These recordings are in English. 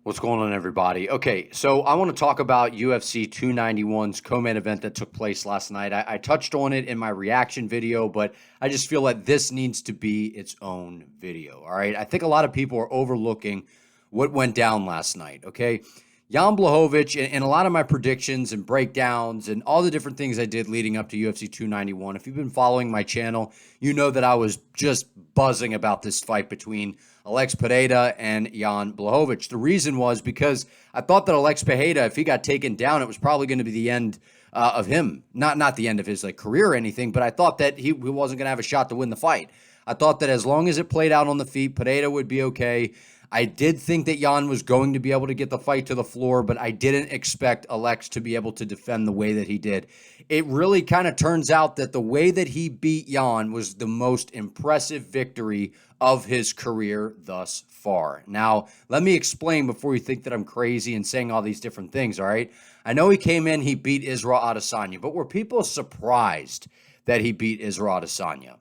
What's going on, everybody? Okay, so I want to talk about UFC 291's co-main event that took place last night. I touched on it in my reaction video, but I just feel that this needs to be its own video. All right, I think a lot of people are overlooking what went down last night. Okay, Jan Blachowicz and a lot of my predictions and breakdowns and all the different things I did leading up to UFC 291. If you've been following my channel, you know that I was just buzzing about this fight between Alex Pereira and Jan Blachowicz. The reason was because I thought that Alex Pereira, if he got taken down, it was probably going to be the end of him. Not the end of his career or anything, but I thought that he wasn't going to have a shot to win the fight. I thought that as long as it played out on the feet, Pereira would be okay. I did think that Jan was going to be able to get the fight to the floor, but I didn't expect Alex to be able to defend the way that he did. It really kind of turns out that the way that he beat Jan was the most impressive victory of his career thus far. Now, let me explain before you think that I'm crazy and saying all these different things, all right? I know he came in, he beat Israel Adesanya, but were people surprised that he beat Israel Adesanya?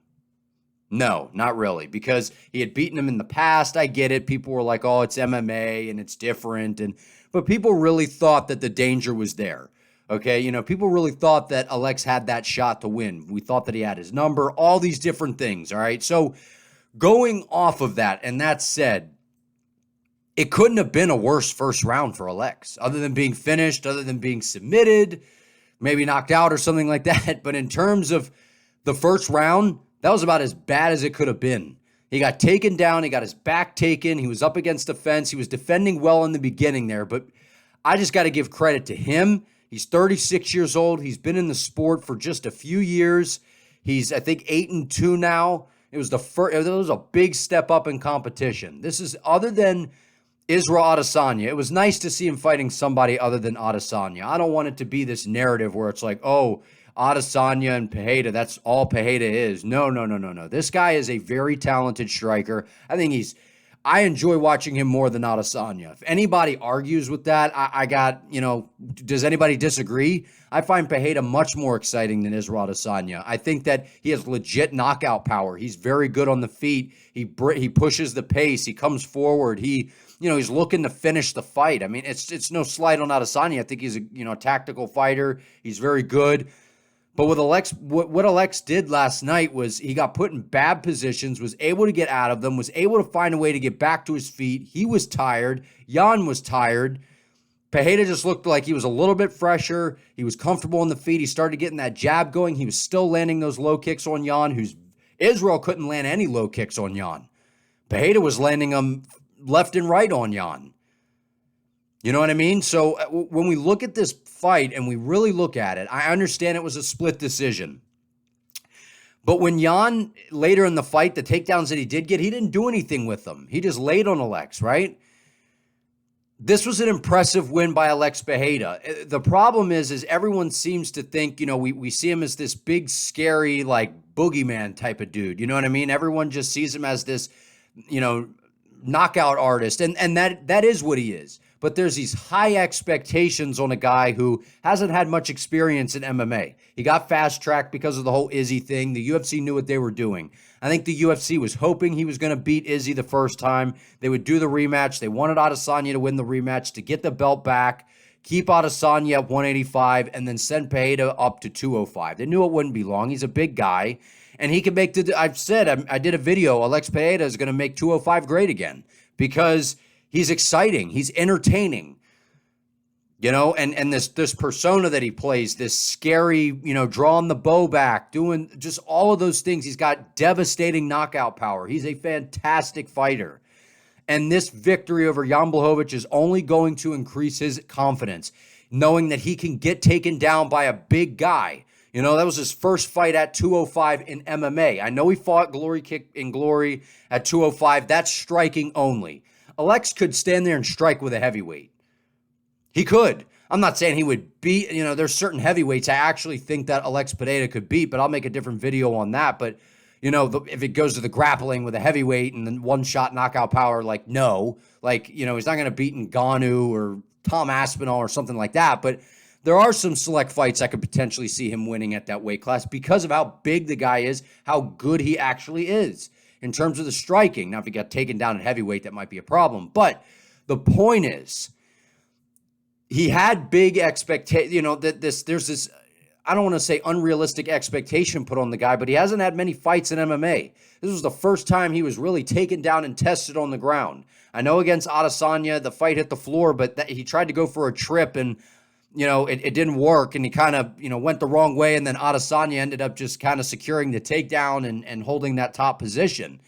No, not really, because he had beaten him in the past. I get it. People were like, oh, it's MMA and it's different. But people really thought that the danger was there. Okay, people really thought that Alex had that shot to win. We thought that he had his number, all these different things, all right? So going off of that, and that said, it couldn't have been a worse first round for Alex, other than being finished, other than being submitted, maybe knocked out or something like that. But in terms of the first round, that was about as bad as it could have been. He got taken down. He got his back taken. He was up against the fence. He was defending well in the beginning there, but I just got to give credit to him. He's 36 years old. He's been in the sport for just a few years. He's, I think, 8-2 now. It was a big step up in competition. This is other than Israel Adesanya. It was nice to see him fighting somebody other than Adesanya. I don't want it to be this narrative where it's like, oh, Adesanya and Pereira, that's all Pereira is. No. This guy is a very talented striker. I enjoy watching him more than Adesanya. If anybody argues with that, does anybody disagree? I find Pereira much more exciting than Israel Adesanya. I think that he has legit knockout power. He's very good on the feet. He pushes the pace. He comes forward. He's looking to finish the fight. I mean, it's no slight on Adesanya. I think he's a tactical fighter. He's very good. But with Alex, what Alex did last night was he got put in bad positions, was able to get out of them, was able to find a way to get back to his feet. He was tired. Jan was tired. Pereira just looked like he was a little bit fresher. He was comfortable on the feet. He started getting that jab going. He was still landing those low kicks on Jan, Israel couldn't land any low kicks on Jan. Pereira was landing them left and right on Jan. You know what I mean? So when we look at this fight and we really look at it, I understand it was a split decision. But when Jan, later in the fight, the takedowns that he did get, he didn't do anything with them. He just laid on Alex, right? This was an impressive win by Alex Pereira. The problem is everyone seems to think, we see him as this big, scary, boogeyman type of dude. You know what I mean? Everyone just sees him as this, knockout artist. And that is what he is. But there's these high expectations on a guy who hasn't had much experience in MMA. He got fast-tracked because of the whole Izzy thing. The UFC knew what they were doing. I think the UFC was hoping he was going to beat Izzy the first time. They would do the rematch. They wanted Adesanya to win the rematch to get the belt back, keep Adesanya at 185, and then send Pereira up to 205. They knew it wouldn't be long. He's a big guy. And he can make I've said, I did a video, Alex Pereira is going to make 205 great again because he's exciting. He's entertaining, and this persona that he plays, this scary, drawing the bow back, doing just all of those things. He's got devastating knockout power. He's a fantastic fighter. And this victory over Jan Blachowicz is only going to increase his confidence, knowing that he can get taken down by a big guy. That was his first fight at 205 in MMA. I know he fought Glory Kick in Glory at 205. That's striking only. Alex could stand there and strike with a heavyweight. He could. I'm not saying he would beat, there's certain heavyweights I actually think that Alex Pereira could beat, but I'll make a different video on that. But, if it goes to the grappling with a heavyweight and then one-shot knockout power, no. He's not going to beat Ngannou or Tom Aspinall or something like that. But there are some select fights I could potentially see him winning at that weight class because of how big the guy is, how good he actually is in terms of the striking. Now, if he got taken down at heavyweight, that might be a problem. But The point is, he had big expectations, that there's this, I don't want to say unrealistic expectation put on the guy, but he hasn't had many fights in MMA. This was the first time he was really taken down and tested on the ground. I know against Adesanya, the fight hit the floor, but he tried to go for a trip and, it didn't work, and he kind of, went the wrong way, and then Adesanya ended up just kind of securing the takedown and holding that top position.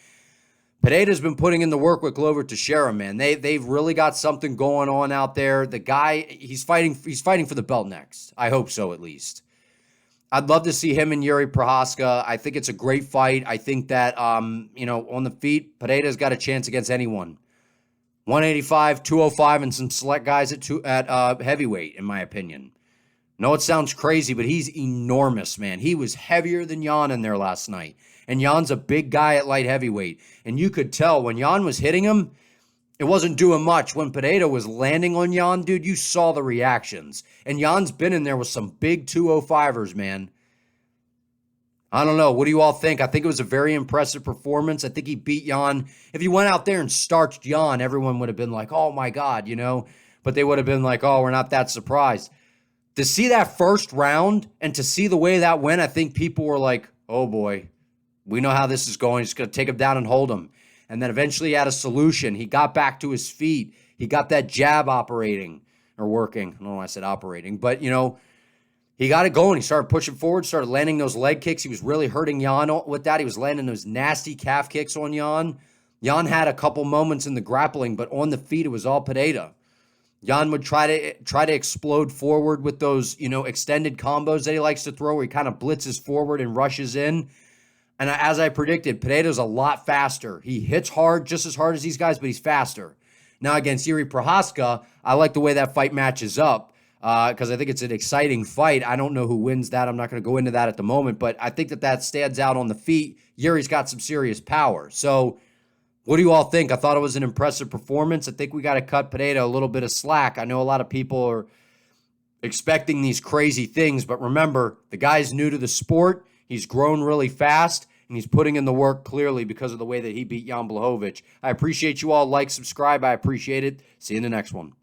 Pereira's been putting in the work with Glover Teixeira, man. They've really got something going on out there. The guy, he's fighting for the belt next. I hope so, at least. I'd love to see him and Yuri Prochazka. I think it's a great fight. I think that, on the feet, Pereira's got a chance against anyone. 185, 205, and some select guys at heavyweight, in my opinion. No, it sounds crazy, but he's enormous, man. He was heavier than Jan in there last night. And Jan's a big guy at light heavyweight. And you could tell when Jan was hitting him, it wasn't doing much. When Pereira was landing on Jan, dude, you saw the reactions. And Jan's been in there with some big 205ers, man. I don't know. What do you all think? I think it was a very impressive performance. I think he beat Jan. If he went out there and starched Jan, everyone would have been like, oh, my God, But they would have been like, oh, we're not that surprised. To see that first round and to see the way that went, I think people were like, oh, boy, we know how this is going. He's going to take him down and hold him. And then eventually he had a solution. He got back to his feet. He got that jab operating or working. I don't know why I said operating. But, he got it going. He started pushing forward, started landing those leg kicks. He was really hurting Jan with that. He was landing those nasty calf kicks on Jan. Jan had a couple moments in the grappling, but on the feet, it was all Pereira. Jan would try to explode forward with those, extended combos that he likes to throw where he kind of blitzes forward and rushes in. And as I predicted, Pereira's a lot faster. He hits hard, just as hard as these guys, but he's faster. Now against Yuri Prochazka, I like the way that fight matches up because I think it's an exciting fight. I don't know who wins that. I'm not going to go into that at the moment, but I think that stands out on the feet. Yuri's got some serious power. So what do you all think? I thought it was an impressive performance. I think we got to cut Pereira a little bit of slack. I know a lot of people are expecting these crazy things, but remember, the guy's new to the sport. He's grown really fast, and he's putting in the work clearly because of the way that he beat Jan Blachowicz. I appreciate you all. Like, subscribe. I appreciate it. See you in the next one.